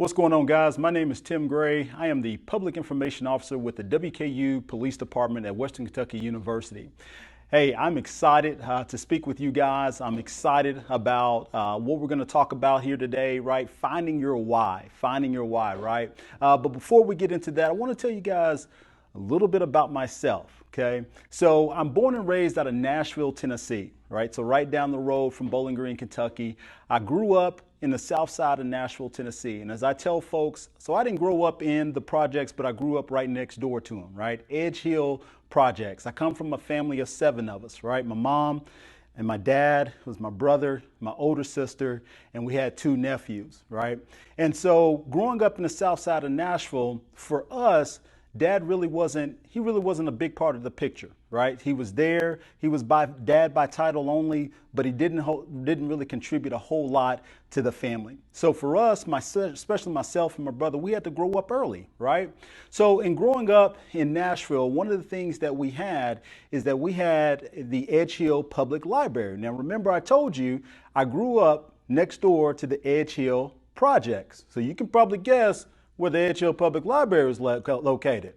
What's going on, guys? My name is Tim Gray. I am the Public Information Officer with the WKU Police Department at Western Kentucky University. Hey, I'm excited to speak with you guys. I'm excited about what we're going to talk about here today, right? Finding your why, right? But before we get into that, I want to tell you guys a little bit about myself, okay? So I'm born and raised out of Nashville, Tennessee, right? So right down the road from Bowling Green, Kentucky. I grew up in the south side of Nashville, Tennessee. And as I tell folks, so I didn't grow up in the projects, but I grew up right next door to them, right? Edge Hill projects. I come from a family of 7 of us, right? My mom and my dad was my brother, my older sister, and we had 2 nephews, right? And so growing up in the south side of Nashville, for us, Dad really wasn't a big part of the picture, right? He was there, he was dad by title only, but he didn't really contribute a whole lot to the family. So for us, especially myself and my brother, we had to grow up early, right? So in growing up in Nashville, one of the things that we had is that we had the Edge Hill Public Library. Now remember, I told you I grew up next door to the Edge Hill projects. So you can probably guess where the Edge Hill Public Library is located.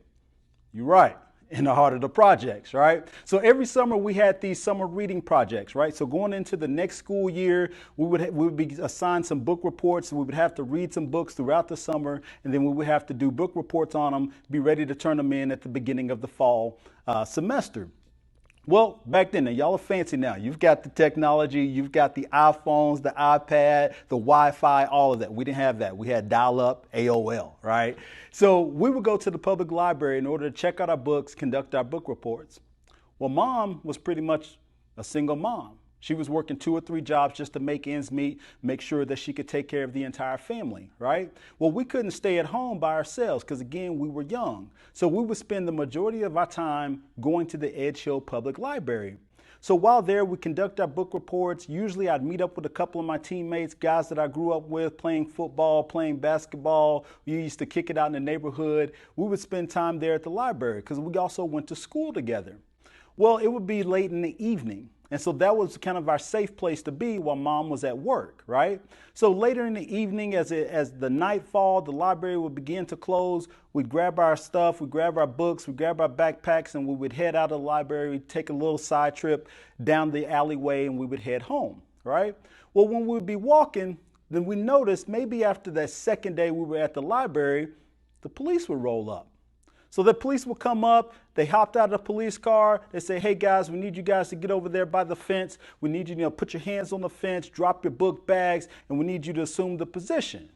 You're right, in the heart of the projects, right? So every summer we had these summer reading projects, right? So going into the next school year, we would be assigned some book reports. We would have to read some books throughout the summer, and then we would have to do book reports on them, be ready to turn them in at the beginning of the fall semester. Well, back then, y'all are fancy now. You've got the technology, you've got the iPhones, the iPad, the Wi-Fi, all of that. We didn't have that. We had dial-up, AOL, right? So we would go to the public library in order to check out our books, conduct our book reports. Well, Mom was pretty much a single mom. She was working 2 or 3 jobs just to make ends meet, make sure that she could take care of the entire family, right? Well, we couldn't stay at home by ourselves because, again, we were young. So we would spend the majority of our time going to the Edge Hill Public Library. So while there, we conduct our book reports. Usually I'd meet up with a couple of my teammates, guys that I grew up with, playing football, playing basketball. We used to kick it out in the neighborhood. We would spend time there at the library because we also went to school together. Well, it would be late in the evening. And so that was kind of our safe place to be while Mom was at work, right? So later in the evening, as the nightfall, the library would begin to close. We'd grab our stuff, we'd grab our books, we'd grab our backpacks, and we would head out of the library, we'd take a little side trip down the alleyway, and we would head home, right? Well, when we would be walking, then we noticed maybe after that second day we were at the library, the police would roll up. So the police will come up, they hopped out of the police car, they say, hey guys, we need you guys to get over there by the fence. We need you to put your hands on the fence, drop your book bags, and we need you to assume the position.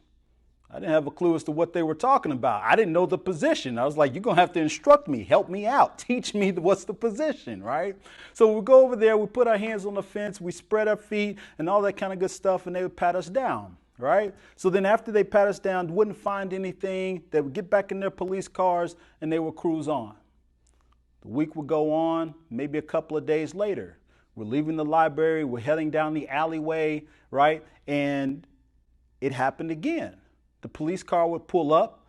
I didn't have a clue as to what they were talking about. I didn't know the position. I was like, you're going to have to instruct me, help me out, teach me what's the position, right? So we go over there, we put our hands on the fence, we spread our feet and all that kind of good stuff, and they would pat us down. Right? So then after they pat us down, wouldn't find anything, they would get back in their police cars and they would cruise on. The week would go on, maybe a couple of days later. We're leaving the library, we're heading down the alleyway, right? And it happened again. The police car would pull up,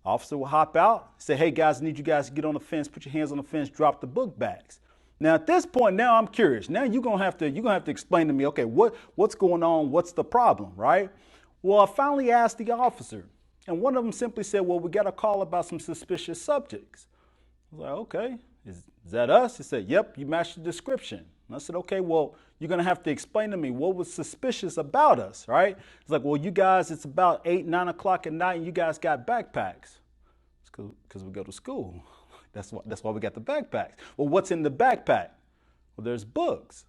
officer would hop out, say, hey guys, I need you guys to get on the fence, put your hands on the fence, drop the book bags. Now at this point, now I'm curious. Now you're gonna have to explain to me, okay, what's going on? What's the problem, right? Well, I finally asked the officer, and one of them simply said, well, we got a call about some suspicious subjects. I was like, okay, is that us? He said, yep, you matched the description. And I said, okay, well, you're gonna have to explain to me what was suspicious about us, right? It's like, well, you guys, it's about 8, 9 o'clock at night and you guys got backpacks. It's because we go to school. That's why we got the backpacks. Well, what's in the backpack? Well, there's books.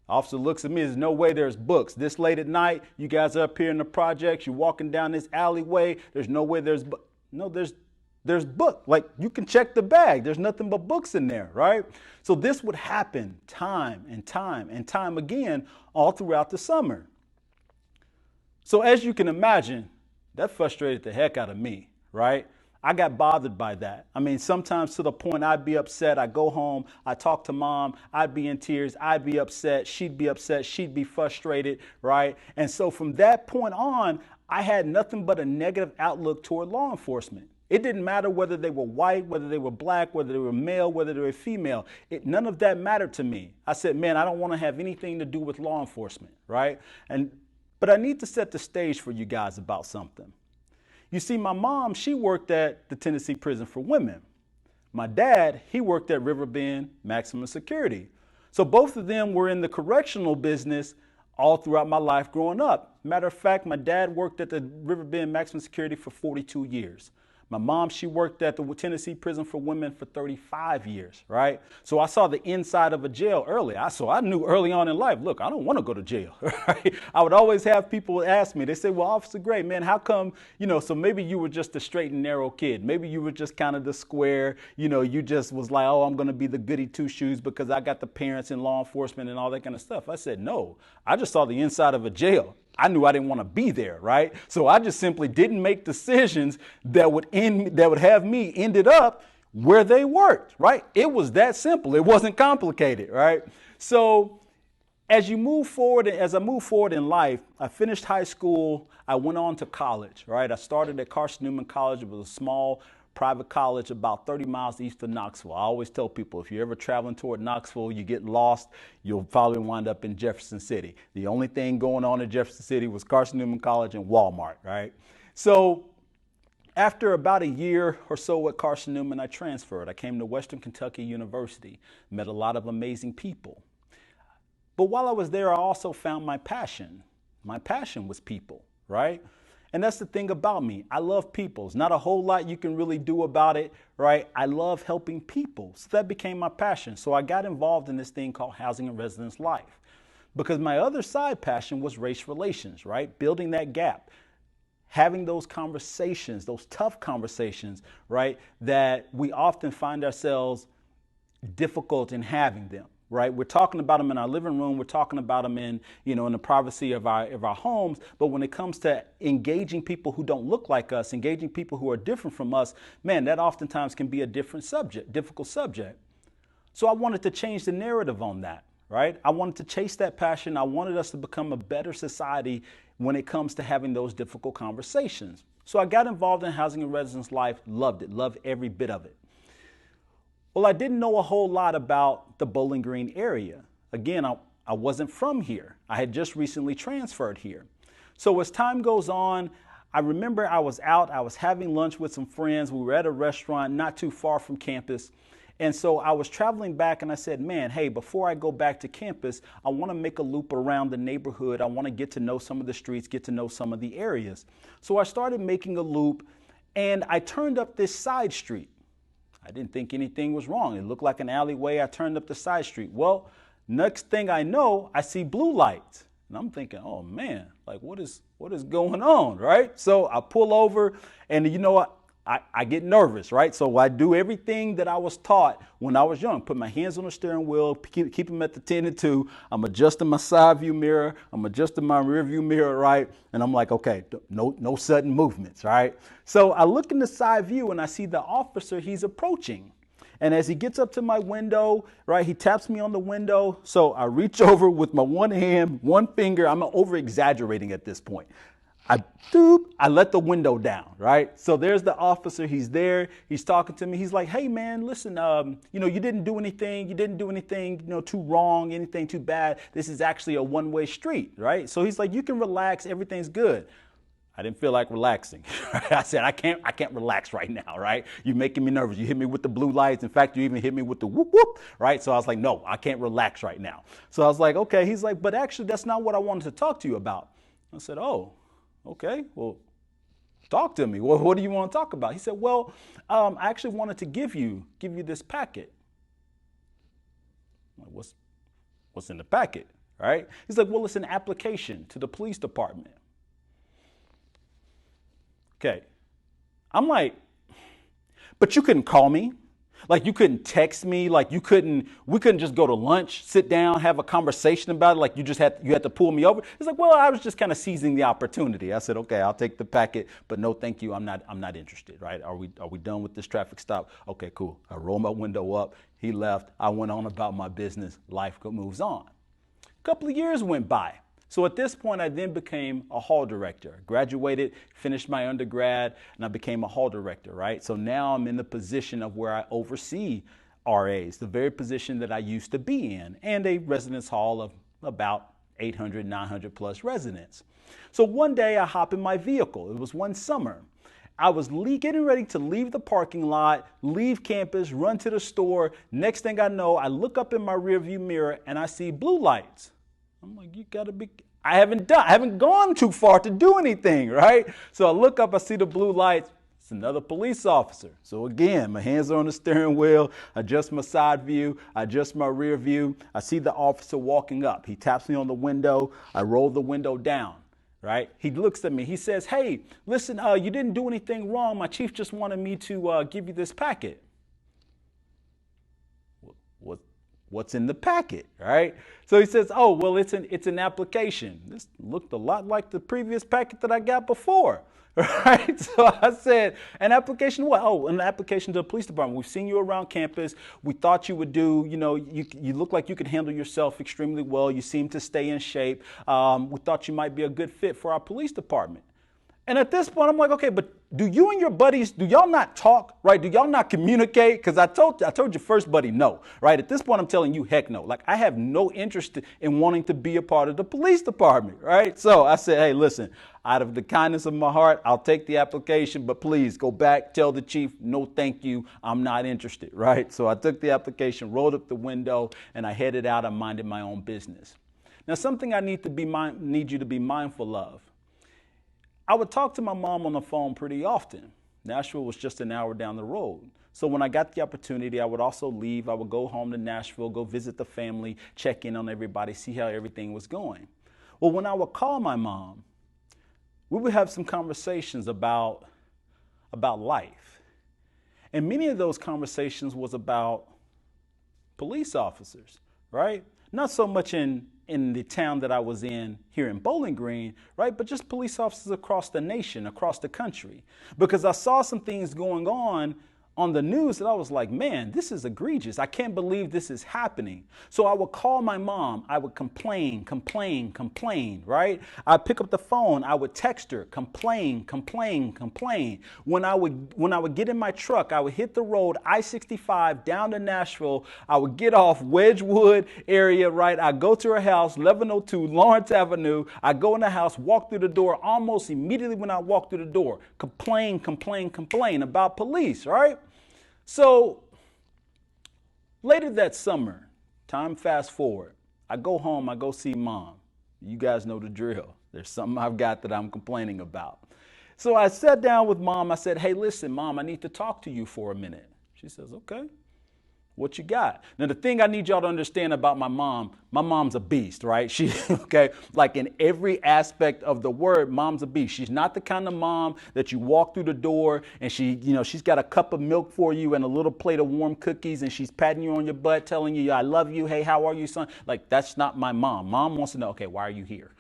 Officer looks at me, there's no way there's books. This late at night, you guys are up here in the projects, you're walking down this alleyway, there's no way there's books. No, there's book. Like, you can check the bag. There's nothing but books in there, right? So this would happen time and time again all throughout the summer. So as you can imagine, that frustrated the heck out of me, right? I got bothered by that. I mean, sometimes to the point I'd be upset. I go home, I talk to Mom, I'd be in tears, I'd be upset, she'd be frustrated, right? And so from that point on, I had nothing but a negative outlook toward law enforcement. It didn't matter whether they were white, whether they were black, whether they were male, whether they were female. None of that mattered to me. I said, man, I don't want to have anything to do with law enforcement, right? But I need to set the stage for you guys about something. You see, my mom, she worked at the Tennessee Prison for Women. My dad, he worked at Riverbend Maximum Security. So both of them were in the correctional business all throughout my life growing up. Matter of fact, my dad worked at the Riverbend Maximum Security for 42 years. My mom, she worked at the Tennessee Prison for Women for 35 years, right? So I saw the inside of a jail early. So I knew early on in life, look, I don't want to go to jail, right? I would always have people ask me, they say, well, Officer Gray, man, how come, so maybe you were just a straight and narrow kid. Maybe you were just kind of the square, you just was like, oh, I'm going to be the goody two shoes because I got the parents in law enforcement and all that kind of stuff. I said, no, I just saw the inside of a jail. I knew I didn't want to be there, right? So I just simply didn't make decisions that would have me ended up where they worked, right? It was that simple. It wasn't complicated, right? So as I move forward in life, I finished high school. I went on to college, right? I started at Carson Newman College. It was a small private college about 30 miles east of Knoxville. I always tell people, if you're ever traveling toward Knoxville, you get lost, you'll probably wind up in Jefferson City. The only thing going on in Jefferson City was Carson Newman College and Walmart, right? So after about a year or so at Carson Newman, I transferred. I came to Western Kentucky University, met a lot of amazing people. But while I was there, I also found my passion. My passion was people, right? And that's the thing about me. I love people. There's not a whole lot you can really do about it, right? I love helping people. So that became my passion. So I got involved in this thing called housing and residence life because my other side passion was race relations, right? Building that gap, having those conversations, those tough conversations, right? That we often find ourselves difficult in having them. Right? We're talking about them in our living room. We're talking about them in the privacy of our homes. But when it comes to engaging people who don't look like us, engaging people who are different from us, man, that oftentimes can be a difficult subject. So I wanted to change the narrative on that, right? I wanted to chase that passion. I wanted us to become a better society when it comes to having those difficult conversations. So I got involved in housing and residence life, loved it, loved every bit of it. Well, I didn't know a whole lot about the Bowling Green area. Again, I wasn't from here. I had just recently transferred here. So as time goes on, I remember I was having lunch with some friends. We were at a restaurant not too far from campus. And so I was traveling back and I said, man, hey, before I go back to campus, I want to make a loop around the neighborhood. I want to get to know some of the streets, get to know some of the areas. So I started making a loop and I turned up this side street. I didn't think anything was wrong. It looked like an alleyway. I turned up the side street. Well, next thing I know, I see blue lights. And I'm thinking, oh man, like what is going on, right? So I pull over and I get nervous, right? So I do everything that I was taught when I was young. Put my hands on the steering wheel, keep them at the 10 and 2. I'm adjusting my side view mirror. I'm adjusting my rear view mirror, right? And I'm like, okay, no sudden movements, right? So I look in the side view and I see the officer, he's approaching. And as he gets up to my window, right, he taps me on the window. So I reach over with my one hand, one finger. I'm over exaggerating at this point. I let the window down, right? So there's the officer. He's there. He's talking to me. He's like, hey, man, listen, you didn't do anything. You didn't do anything, too wrong, anything too bad. This is actually a one-way street, right? So he's like, you can relax. Everything's good. I didn't feel like relaxing. I said, I can't relax right now, right? You're making me nervous. You hit me with the blue lights. In fact, you even hit me with the whoop, whoop, right? So I was like, no, I can't relax right now. So I was like, okay. He's like, but actually, that's not what I wanted to talk to you about. I said, oh. Okay, well, talk to me. Well, what do you want to talk about? He said, well, I actually wanted to give you this packet. I'm like, what's in the packet, right? He's like, well, it's an application to the police department. Okay, I'm like, but you couldn't call me. Like you couldn't text me, like we couldn't just go to lunch, sit down, have a conversation about it. Like you had to pull me over. It's like, well, I was just kind of seizing the opportunity. I said, okay, I'll take the packet, but no, thank you. I'm not interested, right? Are we done with this traffic stop? Okay, cool. I roll my window up. He left. I went on about my business. Life moves on. A couple of years went by. So at this point, I then became a hall director. Graduated, finished my undergrad, and I became a hall director, right? So now I'm in the position of where I oversee RAs, the very position that I used to be in, and a residence hall of about 800, 900 plus residents. So one day I hop in my vehicle. It was one summer. I was getting ready to leave the parking lot, leave campus, run to the store. Next thing I know, I look up in my rearview mirror and I see blue lights. I'm like, you gotta be, I haven't gone too far to do anything, right? So I look up, I see the blue lights. It's another police officer. So again, my hands are on the steering wheel, adjust my side view, adjust my rear view. I see the officer walking up. He taps me on the window. I roll the window down. Right? He looks at me. He says, hey, listen, you didn't do anything wrong. My chief just wanted me to give you this packet. What's in the packet, right? So he says, oh, well, it's an application. This looked a lot like the previous packet that I got before, right? So I said, an application what? Oh, an application to the police department. We've seen you around campus. We thought you would do, you look like you could handle yourself extremely well. You seem to stay in shape. We thought you might be a good fit for our police department. And at this point, I'm like, okay, but do you and your buddies, do y'all not talk, right? Do y'all not communicate? Because I told your first buddy no, right? At this point, I'm telling you, heck no. Like, I have no interest in wanting to be a part of the police department, right? So I said, hey, listen, out of the kindness of my heart, I'll take the application, but please go back, tell the chief, no, thank you, I'm not interested, right? So I took the application, rolled up the window, and I headed out and minded my own business. Now, something I need you to be mindful of. I would talk to my mom on the phone pretty often. Nashville was just an hour down the road. So when I got the opportunity, I would also leave. I would go home to Nashville, go visit the family, check in on everybody, see how everything was going. Well, when I would call my mom, we would have some conversations about life. And many of those conversations was about police officers, right? Not so much in the town that I was in here in Bowling Green, right? But just police officers across the nation, across the country. Because I saw some things going on the news that I was like, man, this is egregious. I can't believe this is happening. So I would call my mom. I would complain, right? I'd pick up the phone. I would text her, complain. When I would get in my truck, I would hit the road, I-65 down to Nashville. I would get off Wedgewood area, right? I go to her house, 1102 Lawrence Avenue. I go in the house, walk through the door. Almost immediately when I walk through the door, complain about police, right? So later that summer, time fast forward, I go home, I go see mom. You guys know the drill. There's something I've got that I'm complaining about. So I sat down with mom. I said, hey, listen, mom, I need to talk to you for a minute. She says, okay. What you got? Now, the thing I need y'all to understand about my mom's a beast, right? She, okay, like in every aspect of the word, mom's a beast. She's not the kind of mom that you walk through the door and she's got a cup of milk for you and a little plate of warm cookies and she's patting you on your butt, telling you, I love you. Hey, how are you, son? Like, that's not my mom. Mom wants to know, okay, why are you here?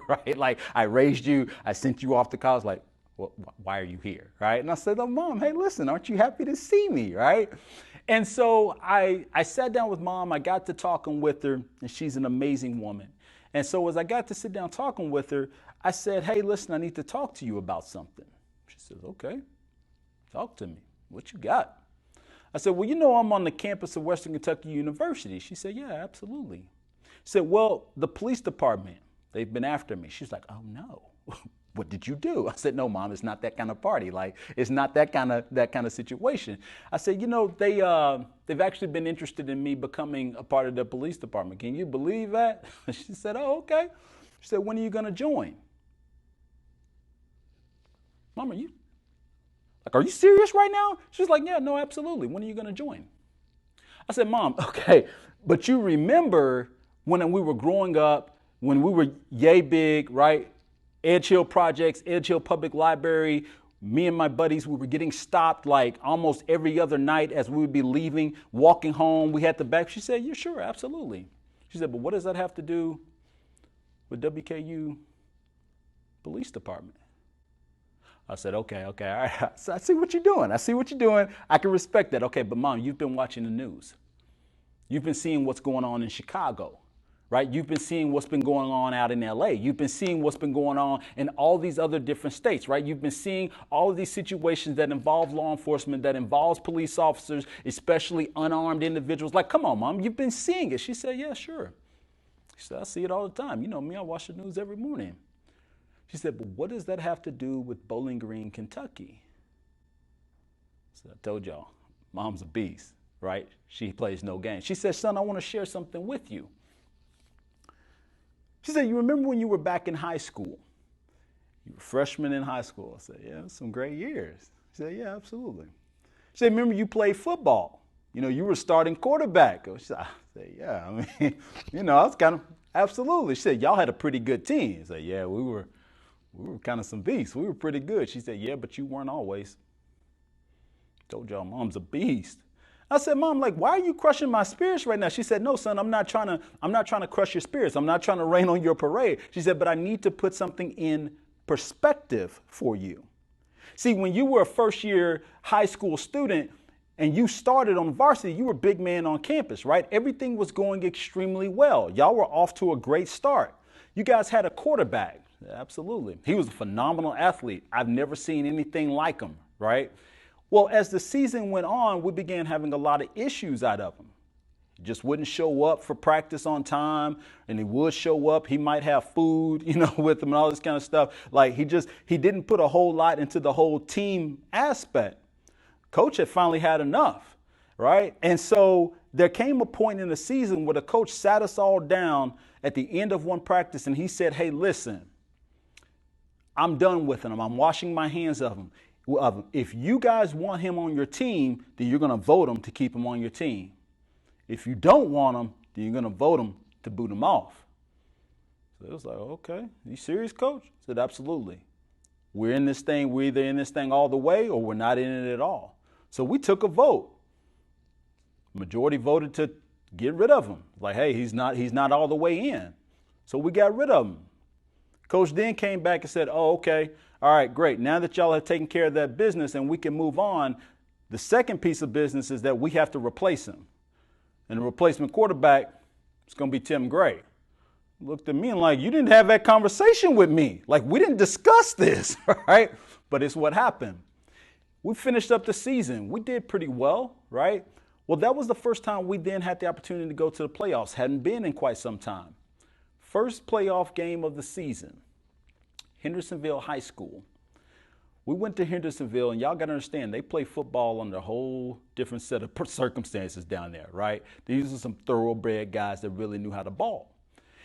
Right? Like, I raised you. I sent you off to college. Like, well, why are you here? Right? And I said, oh, mom, hey, listen, aren't you happy to see me? Right? And so I sat down with mom. I got to talking with her, and she's an amazing woman. And so as I got to sit down talking with her, I said, hey, listen, I need to talk to you about something. She says, okay, talk to me. What you got? I said, well, I'm on the campus of Western Kentucky University. She said, yeah, absolutely. She said, well, the police department, they've been after me. She's like, oh, no. What did you do? I said, no, mom, it's not that kind of party. Like, it's not that kind of situation. I said, they've actually been interested in me becoming a part of the police department. Can you believe that? She said, oh, okay. She said, when are you going to join? Mom, are you serious right now? She's like, yeah, no, absolutely. When are you going to join? I said, mom, okay, but you remember when we were growing up, when we were yay big, right? Edge Hill Projects, Edge Hill Public Library, me and my buddies, we were getting stopped like almost every other night as we would be leaving, walking home. We had the back. She said, yeah, sure, absolutely. She said, but what does that have to do with WKU Police Department? I said, okay, all right. So I see what you're doing. I can respect that. Okay, but mom, you've been watching the news. You've been seeing what's going on in Chicago. Right? You've been seeing what's been going on out in LA. You've been seeing what's been going on in all these other different states, right? You've been seeing all of these situations that involve law enforcement, that involves police officers, especially unarmed individuals. Like, come on, mom, you've been seeing it. She said, yeah, sure. She said, I see it all the time. You know me, I watch the news every morning. She said, but what does that have to do with Bowling Green, Kentucky? So I told y'all, mom's a beast, right? She plays no games. She said, son, I want to share something with you. She said, you remember when you were back in high school? You were a freshman in high school. I said, yeah, some great years. She said, yeah, absolutely. She said, remember you played football? You know, you were starting quarterback. I said, yeah, I mean, you know, I was kind of, absolutely. She said, y'all had a pretty good team. I said, yeah, we were kind of some beasts. We were pretty good. She said, yeah, but you weren't always. Told y'all, mom's a beast. I said, mom, like, why are you crushing my spirits right now? She said, no, son, I'm not trying to crush your spirits. I'm not trying to rain on your parade. She said, but I need to put something in perspective for you. See, when you were a first year high school student and you started on varsity, you were big man on campus, right? Everything was going extremely well. Y'all were off to a great start. You guys had a quarterback. Absolutely. He was a phenomenal athlete. I've never seen anything like him, right? Well, as the season went on, we began having a lot of issues out of him. He just wouldn't show up for practice on time, and he would show up. He might have food, you know, with him and all this kind of stuff. Like he didn't put a whole lot into the whole team aspect. Coach had finally had enough, right? And so there came a point in the season where the coach sat us all down at the end of one practice, and he said, hey, listen, I'm done with him. I'm washing my hands of him. If you guys want him on your team, then you're going to vote him to keep him on your team. If you don't want him, then you're going to vote him to boot him off. So it was like, okay, you serious, coach? I said, absolutely. We're in this thing. We're either in this thing all the way or we're not in it at all. So we took a vote. Majority voted to get rid of him. Like, hey, he's not all the way in. So we got rid of him. Coach then came back and said, oh, okay. All right, great. Now that y'all have taken care of that business and we can move on, the second piece of business is that we have to replace him. And the replacement quarterback is going to be Tim Gray. Looked at me and like, you didn't have that conversation with me. Like, we didn't discuss this, right? But it's what happened. We finished up the season. We did pretty well, right? Well, that was the first time we then had the opportunity to go to the playoffs. Hadn't been in quite some time. First playoff game of the season. Hendersonville High School. We went to Hendersonville, and y'all got to understand, they play football under a whole different set of circumstances down there, right? These are some thoroughbred guys that really knew how to ball.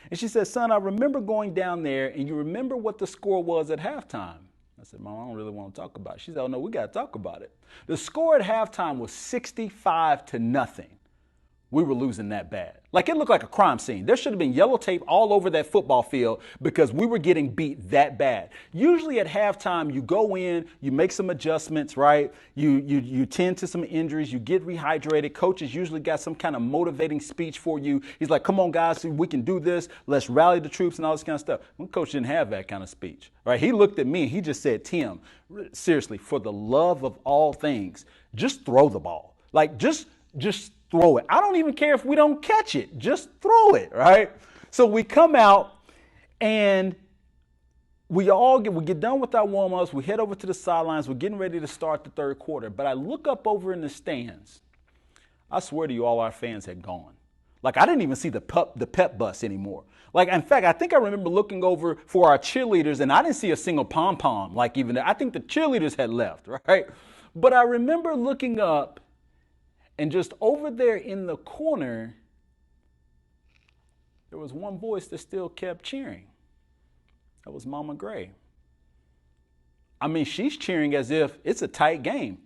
And she said, son, I remember going down there, and you remember what the score was at halftime? I said, Mom, I don't really want to talk about it. She said, oh, no, we got to talk about it. The score at halftime was 65-0. We were losing that bad. Like, it looked like a crime scene. There should have been yellow tape all over that football field because we were getting beat that bad. Usually at halftime, you go in, you make some adjustments, right? You tend to some injuries, you get rehydrated. Coaches usually got some kind of motivating speech for you. He's like, come on, guys, we can do this. Let's rally the troops and all this kind of stuff. One coach didn't have that kind of speech, right? He looked at me and he just said, Tim, seriously, for the love of all things, just throw the ball. Like, just throw it. I don't even care if we don't catch it. Just throw it, right? So we come out and we get done with our warm-ups. We head over to the sidelines. We're getting ready to start the third quarter. But I look up over in the stands. I swear to you, all our fans had gone. Like, I didn't even see the pep bus anymore. Like, in fact, I think I remember looking over for our cheerleaders, and I didn't see a single pom-pom. Like, even I think the cheerleaders had left, right? But I remember looking up, and just over there in the corner, there was one voice that still kept cheering. That was Mama Gray. I mean, she's cheering as if it's a tight game.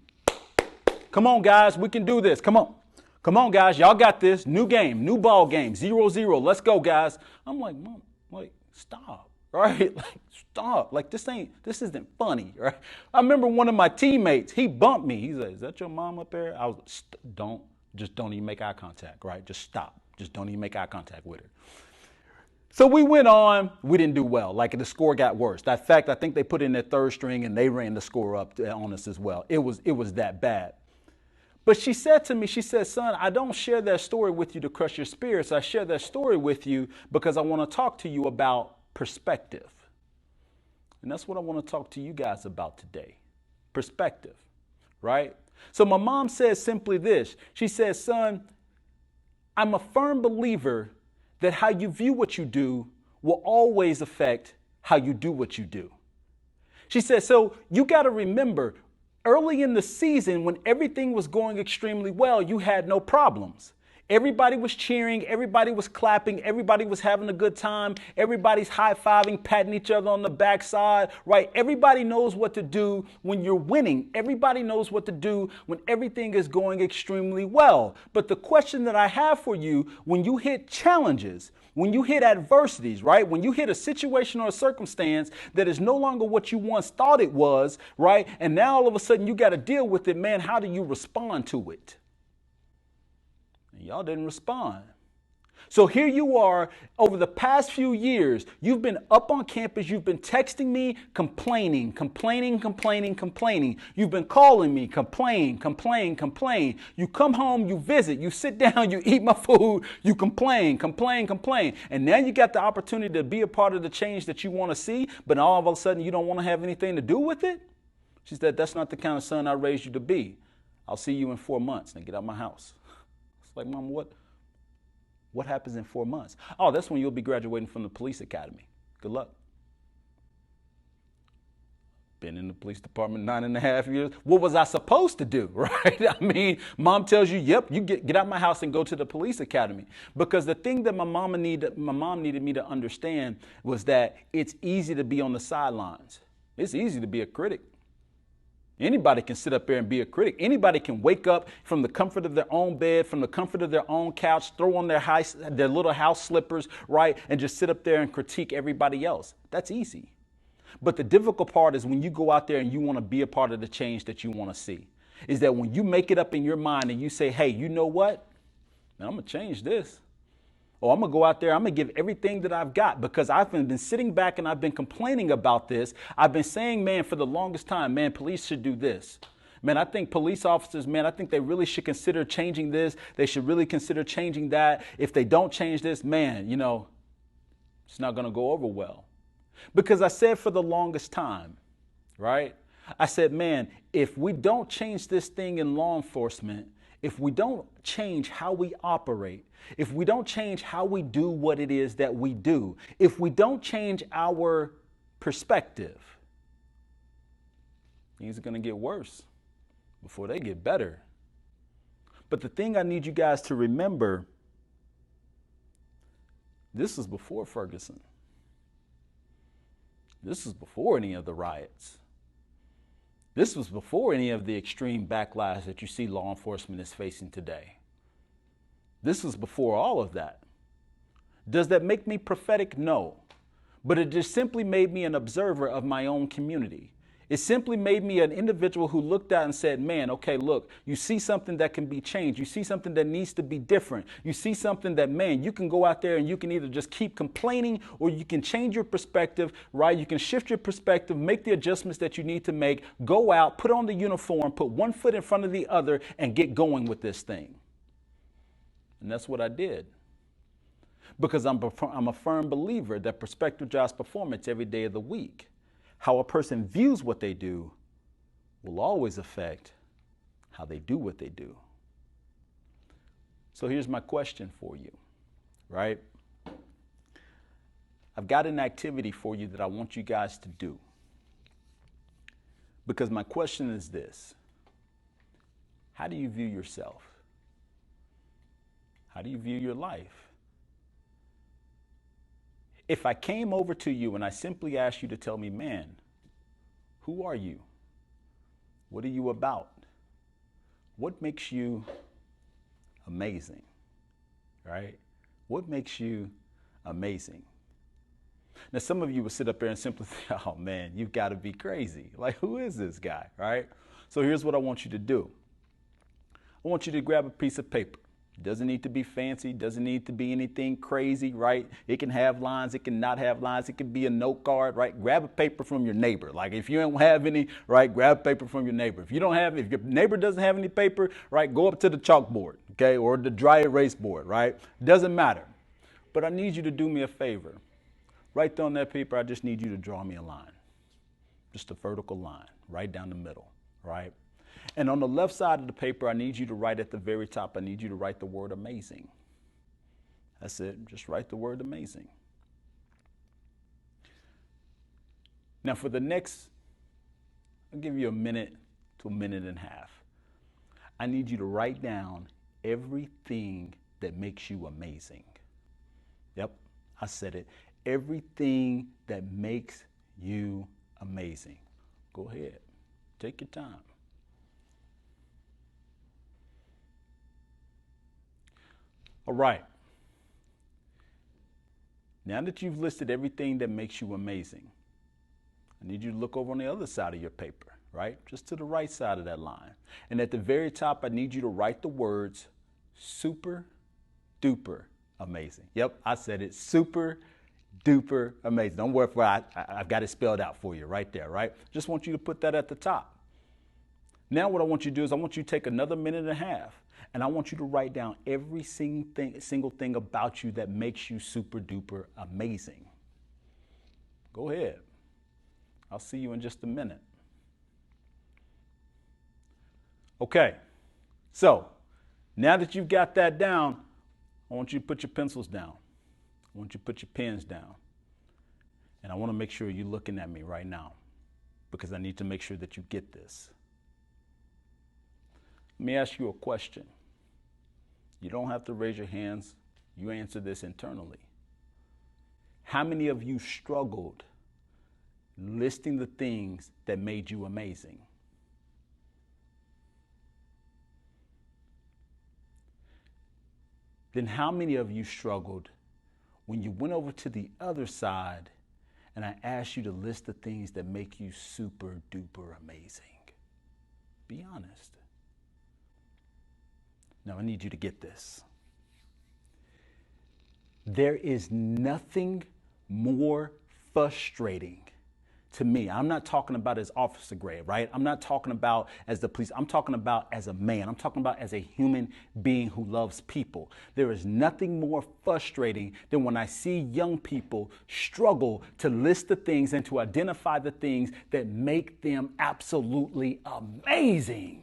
Come on, guys, we can do this. Come on. Come on, guys, y'all got this. New game, new ball game, 0-0. Let's go, guys. I'm like, Mom, like, stop. Right? Like, stop. Like, this isn't funny, right? I remember one of my teammates, he bumped me. He said, is that your mom up there? I was like, don't even make eye contact, right? Just stop. Just don't even make eye contact with her. So we went on. We didn't do well. Like, the score got worse. In fact, I think they put in their third string and they ran the score up on us as well. It was that bad. But she said to me, she said, son, I don't share that story with you to crush your spirits. I share that story with you because I want to talk to you about perspective. And that's what I want to talk to you guys about today. Perspective, right? So my mom says simply this. She says, son, I'm a firm believer that how you view what you do will always affect how you do what you do. She says, so you got to remember, early in the season, when everything was going extremely well, you had no problems. Everybody was cheering, everybody was clapping, everybody was having a good time, everybody's high-fiving, patting each other on the backside, right? Everybody knows what to do when you're winning. Everybody knows what to do when everything is going extremely well. But the question that I have for you, when you hit challenges, when you hit adversities, right? When you hit a situation or a circumstance that is no longer what you once thought it was, right? And now all of a sudden you got to deal with it, man, how do you respond to it? And y'all didn't respond. So here you are, over the past few years, you've been up on campus, you've been texting me, complaining. You've been calling me, complain. You come home, you visit, you sit down, you eat my food, you complain. And now you got the opportunity to be a part of the change that you want to see, but all of a sudden you don't want to have anything to do with it? She said, that's not the kind of son I raised you to be. I'll see you in 4 months. Now get out of my house. It's like, Mom, what happens in 4 months? Oh, that's when you'll be graduating from the police academy. Good luck. Been in the police department 9.5 years. What was I supposed to do, right? I mean, Mom tells you, yep, you get out of my house and go to the police academy. Because the thing that my mom needed me to understand was that it's easy to be on the sidelines. It's easy to be a critic. Anybody can sit up there and be a critic. Anybody can wake up from the comfort of their own bed, from the comfort of their own couch, throw on their little house slippers, right, and just sit up there and critique everybody else. That's easy. But the difficult part is when you go out there and you want to be a part of the change that you want to see, is that when you make it up in your mind and you say, hey, you know what? Man, I'm going to change this. Or I'm going to go out there, I'm going to give everything that I've got, because I've been sitting back and I've been complaining about this. I've been saying, man, for the longest time, man, police should do this. Man, I think police officers, man, I think they really should consider changing this. They should really consider changing that. If they don't change this, man, it's not going to go over well. Because I said for the longest time, right? I said, man, if we don't change this thing in law enforcement, if we don't change how we operate, if we don't change how we do what it is that we do, if we don't change our perspective, things are going to get worse before they get better. But the thing I need you guys to remember, this was before Ferguson. This was before any of the riots. This was before any of the extreme backlash that you see law enforcement is facing today. This was before all of that. Does that make me prophetic? No. But it just simply made me an observer of my own community. It simply made me an individual who looked out and said, man, okay, look, you see something that can be changed. You see something that needs to be different. You see something that, man, you can go out there and you can either just keep complaining or you can change your perspective, right? You can shift your perspective, make the adjustments that you need to make, go out, put on the uniform, put one foot in front of the other and get going with this thing. And that's what I did. Because I'm a firm believer that perspective drives performance every day of the week. How a person views what they do will always affect how they do what they do. So here's my question for you, right? I've got an activity for you that I want you guys to do. Because my question is this: how do you view yourself? How do you view your life? If I came over to you and I simply asked you to tell me, man, who are you? What are you about? What makes you amazing, right? What makes you amazing? Now, some of you would sit up there and simply think, oh man, you've got to be crazy. Like, who is this guy, right? So here's what I want you to do. I want you to grab a piece of paper. It doesn't need to be fancy, doesn't need to be anything crazy, right? It can have lines, it can not have lines, it can be a note card, right? Grab a paper from your neighbor. Like if you don't have any, right, grab paper from your neighbor. If your neighbor doesn't have any paper, right, go up to the chalkboard, okay, or the dry erase board, right? Doesn't matter. But I need you to do me a favor. Right there on that paper, I just need you to draw me a line. Just a vertical line, right down the middle, right? And on the left side of the paper, I need you to write at the very top, I need you to write the word amazing. That's it. Just write the word amazing. Now for the next, I'll give you a minute to a minute and a half. I need you to write down everything that makes you amazing. Yep, I said it. Everything that makes you amazing. Go ahead. Take your time. All right. Now that you've listed everything that makes you amazing, I need you to look over on the other side of your paper, right? Just to the right side of that line. And at the very top, I need you to write the words super duper amazing. Yep, I said it. Super duper amazing. Don't worry, I've got it spelled out for you right there, right? Just want you to put that at the top. Now what I want you to do is I want you to take another minute and a half, and I want you to write down every single thing about you that makes you super duper amazing. Go ahead. I'll see you in just a minute. Okay, so now that you've got that down, I want you to put your pencils down. I want you to put your pens down. And I want to make sure you're looking at me right now because I need to make sure that you get this. Let me ask you a question. You don't have to raise your hands. You answer this internally. How many of you struggled listing the things that made you amazing? Then how many of you struggled when you went over to the other side and I asked you to list the things that make you super duper amazing? Be honest. Now I need you to get this. There is nothing more frustrating to me. I'm not talking about as officer grade, right? I'm not talking about as the police. I'm talking about as a man. I'm talking about as a human being who loves people. There is nothing more frustrating than when I see young people struggle to list the things and to identify the things that make them absolutely amazing.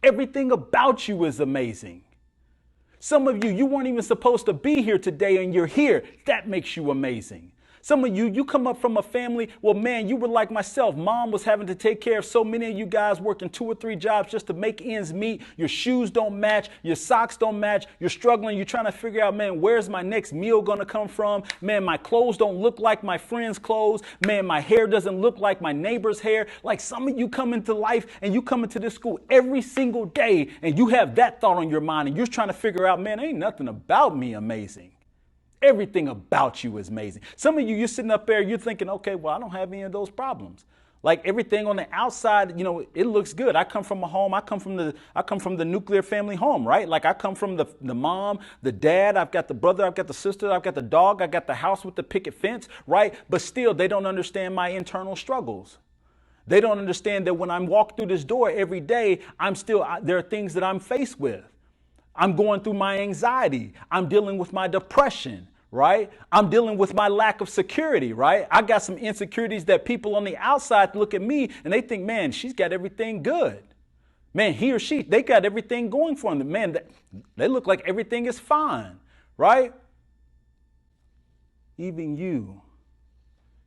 Everything about you is amazing. Some of you weren't even supposed to be here today and you're here. That makes you amazing. Some of you come up from a family, well, man, you were like myself. Mom was having to take care of so many of you guys working 2 or 3 jobs just to make ends meet. Your shoes don't match. Your socks don't match. You're struggling. You're trying to figure out, man, where's my next meal going to come from? Man, my clothes don't look like my friend's clothes. Man, my hair doesn't look like my neighbor's hair. Like some of you come into life and you come into this school every single day and you have that thought on your mind and you're trying to figure out, man, ain't nothing about me amazing. Everything about you is amazing. Some of you, you're sitting up there, you're thinking, okay, well, I don't have any of those problems. Like everything on the outside, you know, it looks good. I come from a home. I come from the nuclear family home, right? Like I come from the mom, the dad. I've got the brother. I've got the sister. I've got the dog. I got the house with the picket fence, right? But still, they don't understand my internal struggles. They don't understand that when I walk through this door every day, there are things that I'm faced with. I'm going through my anxiety. I'm dealing with my depression, right? I'm dealing with my lack of security, right? I got some insecurities that people on the outside look at me and they think, man, she's got everything good. Man, he or she, they got everything going for them. Man, they look like everything is fine, right? Even you,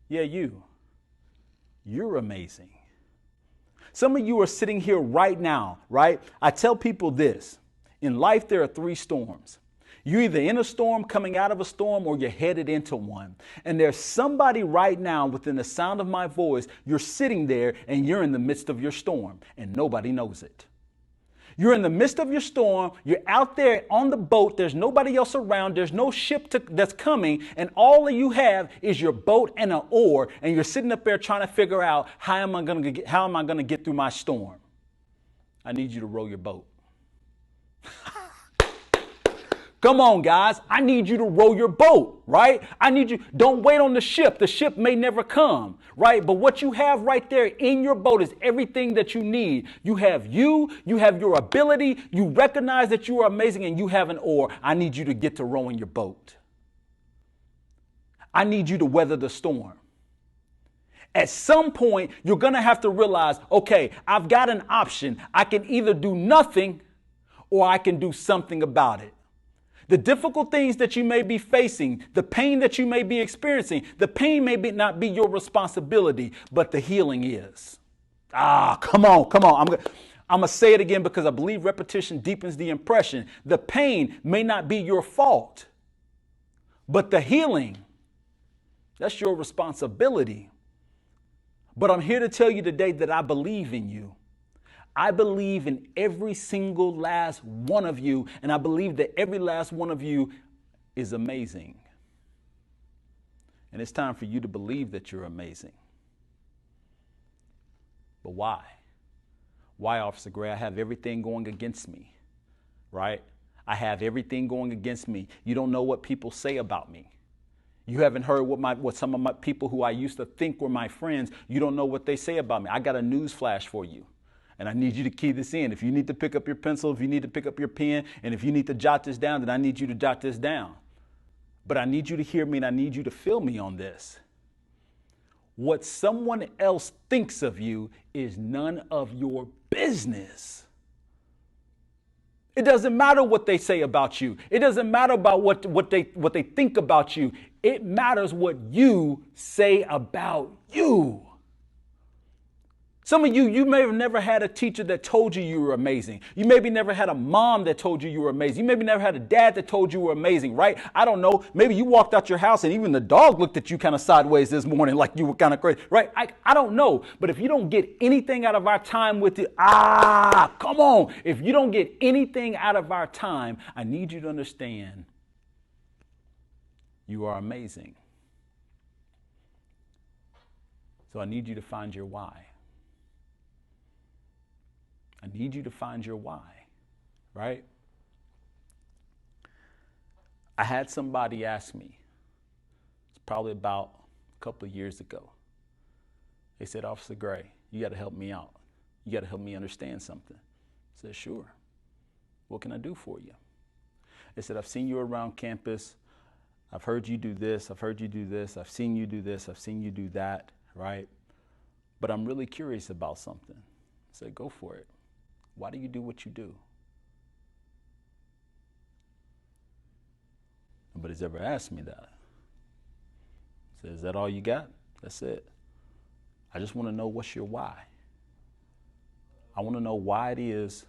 you're amazing. Some of you are sitting here right now, right? I tell people this. In life, there are 3 storms. You're either in a storm, coming out of a storm, or you're headed into one. And there's somebody right now within the sound of my voice. You're sitting there and you're in the midst of your storm and nobody knows it. You're in the midst of your storm. You're out there on the boat. There's nobody else around. There's no ship that's coming. And all that you have is your boat and an oar. And you're sitting up there trying to figure out how am I going to get through my storm? I need you to row your boat. Come on, guys. I need you to row your boat, right? I need you. Don't wait on the ship. The ship may never come, right? But what you have right there in your boat is everything that you need. You have your ability. You recognize that you are amazing and you have an oar. I need you to get to rowing your boat. I need you to weather the storm. At some point, you're going to have to realize, okay, I've got an option. I can either do nothing or I can do something about it. The difficult things that you may be facing, the pain that you may be experiencing, the pain may not be your responsibility, but the healing is. Come on, come on. I'm going to say it again because I believe repetition deepens the impression. The pain may not be your fault, but the healing, that's your responsibility. But I'm here to tell you today that I believe in you. I believe in every single last one of you, and I believe that every last one of you is amazing. And it's time for you to believe that you're amazing. But why? Why, Officer Gray? I have everything going against me, right? I have everything going against me. You don't know what people say about me. You haven't heard what some of my people who I used to think were my friends, you don't know what they say about me. I got a news flash for you. And I need you to key this in. If you need to pick up your pencil, if you need to pick up your pen, and if you need to jot this down, then I need you to jot this down. But I need you to hear me and I need you to feel me on this. What someone else thinks of you is none of your business. It doesn't matter what they say about you. It doesn't matter about what they think about you. It matters what you say about you. Some of you may have never had a teacher that told you were amazing. You maybe never had a mom that told you were amazing. You maybe never had a dad that told you were amazing, right? I don't know. Maybe you walked out your house and even the dog looked at you kind of sideways this morning like you were kind of crazy, right? I don't know. But if you don't get anything out of our time with it, come on. If you don't get anything out of our time, I need you to understand you are amazing. So I need you to find your why. I need you to find your why, right? I had somebody ask me, it's probably about a couple of years ago. They said, Officer Gray, you got to help me out. You got to help me understand something. I said, sure. What can I do for you? They said, I've seen you around campus. I've heard you do this. I've heard you do this. I've seen you do this. I've seen you do that, right? But I'm really curious about something. I said, go for it. Why do you do what you do? Nobody's ever asked me that. I said, is that all you got? That's it. I just want to know what's your why. I want to know why it is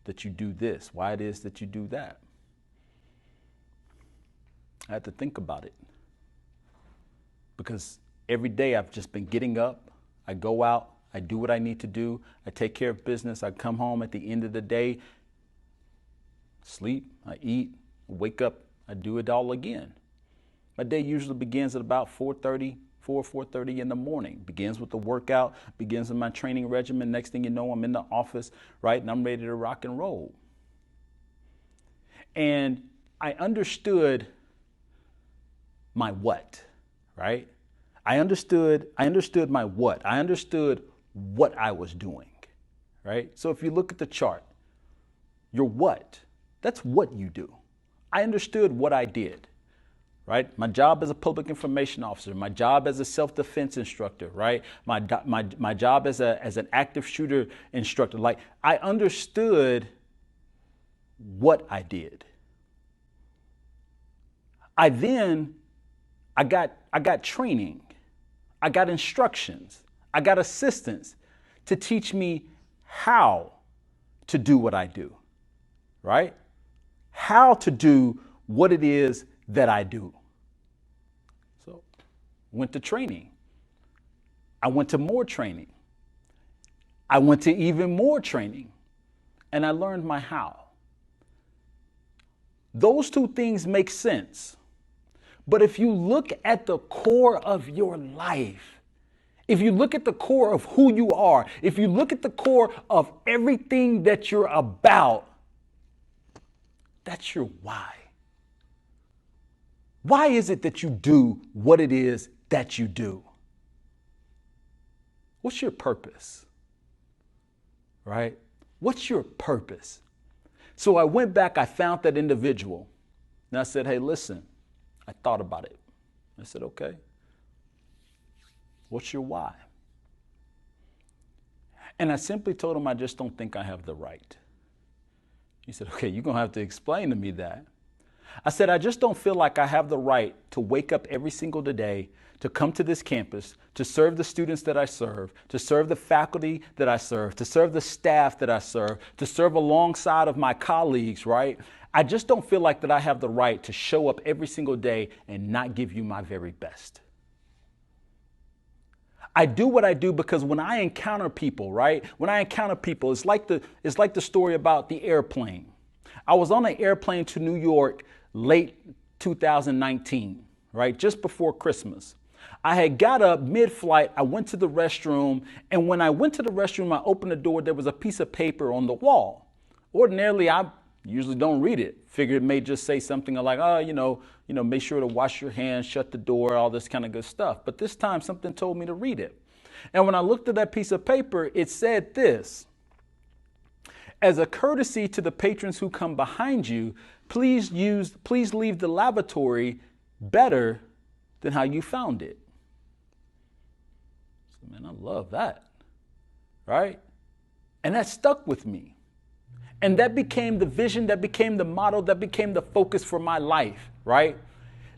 that you do this, why it is that you do that. I had to think about it because every day I've just been getting up, I go out, I do what I need to do. I take care of business. I come home at the end of the day, sleep, I eat, wake up, I do it all again. My day usually begins at about 4:30 in the morning. Begins with the workout, begins with my training regimen. Next thing you know, I'm in the office, right? And I'm ready to rock and roll. And I understood my what, right? I understood my what. I understood what I was doing, right? So if you look at the chart, your what, that's what you do. I understood what I did, right? My job as a public information officer, my job as a self-defense instructor, right? My job as an active shooter instructor. Like, I understood what I did. I got training. I got instructions. I got assistance to teach me how to do what I do, right? How to do what it is that I do. So, went to training. I went to more training. I went to even more training. And I learned my how. Those two things make sense. But if you look at the core of your life, if you look at the core of who you are, if you look at the core of everything that you're about, that's your why. Why is it that you do what it is that you do? What's your purpose? Right? What's your purpose? So I went back, I found that individual, and I said, hey, listen, I thought about it. I said, okay. What's your why? And I simply told him, I just don't think I have the right. He said, okay, you're going to have to explain to me that. I said, I just don't feel like I have the right to wake up every single day, to come to this campus, to serve the students that I serve, to serve the faculty that I serve, to serve the staff that I serve, to serve alongside of my colleagues, right? I just don't feel like that I have the right to show up every single day and not give you my very best. I do what I do because when I encounter people, right? When I encounter people, it's like the story about the airplane. I was on an airplane to New York late 2019, right? Just before Christmas. I had got up mid-flight, I went to the restroom, and when I went to the restroom, I opened the door, there was a piece of paper on the wall. Ordinarily, I usually don't read it. Figured it may just say something like, make sure to wash your hands, shut the door, all this kind of good stuff. But this time something told me to read it. And when I looked at that piece of paper, it said this: as a courtesy to the patrons who come behind you, please leave the lavatory better than how you found it. So, man, I love that, right? And that stuck with me. And that became the vision, that became the motto, that became the focus for my life, right?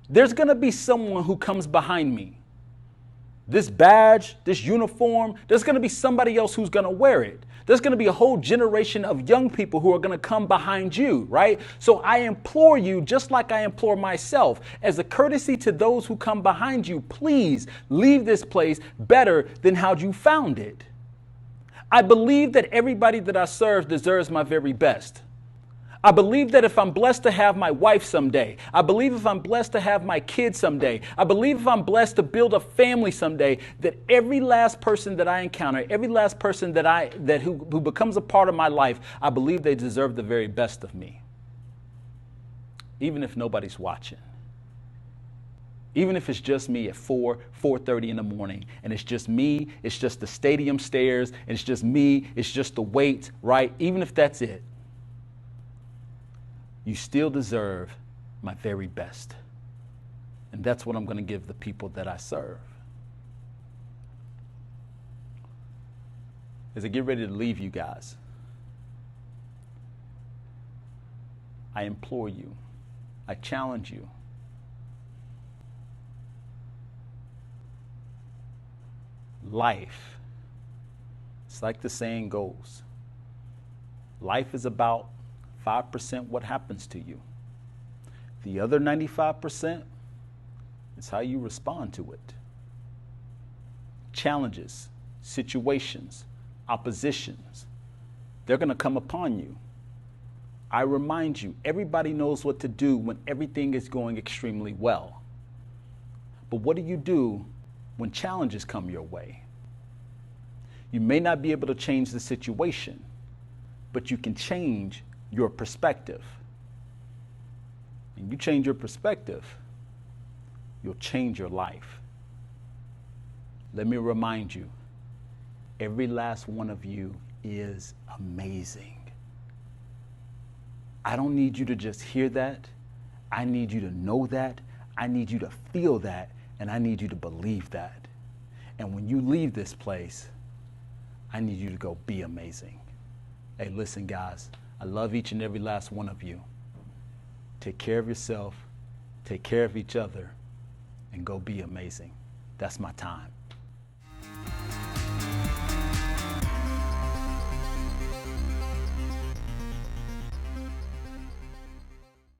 There's going to be someone who comes behind me. This badge, this uniform, there's going to be somebody else who's going to wear it. There's going to be a whole generation of young people who are going to come behind you, right? So I implore you, just like I implore myself, as a courtesy to those who come behind you, please leave this place better than how you found it. I believe that everybody that I serve deserves my very best. I believe that if I'm blessed to have my wife someday, I believe if I'm blessed to have my kids someday, I believe if I'm blessed to build a family someday, that every last person that I encounter, every last person who becomes a part of my life, I believe they deserve the very best of me. Even if nobody's watching. Even if it's just me at 4:30 in the morning, and it's just me, it's just the stadium stairs, and it's just me, it's just the wait, right? Even if that's it, you still deserve my very best. And that's what I'm going to give the people that I serve. As I get ready to leave you guys, I implore you, I challenge you, life, it's like the saying goes, life is about 5% what happens to you. The other 95% is how you respond to it. Challenges, situations, oppositions, they're going to come upon you. I remind you, everybody knows what to do when everything is going extremely well. But what do you do when challenges come your way? You may not be able to change the situation, but you can change your perspective. And you change your perspective, you'll change your life. Let me remind you, every last one of you is amazing. I don't need you to just hear that. I need you to know that. I need you to feel that. And I need you to believe that. And when you leave this place, I need you to go be amazing. Hey, listen, guys, I love each and every last one of you. Take care of yourself, take care of each other, and go be amazing. That's my time.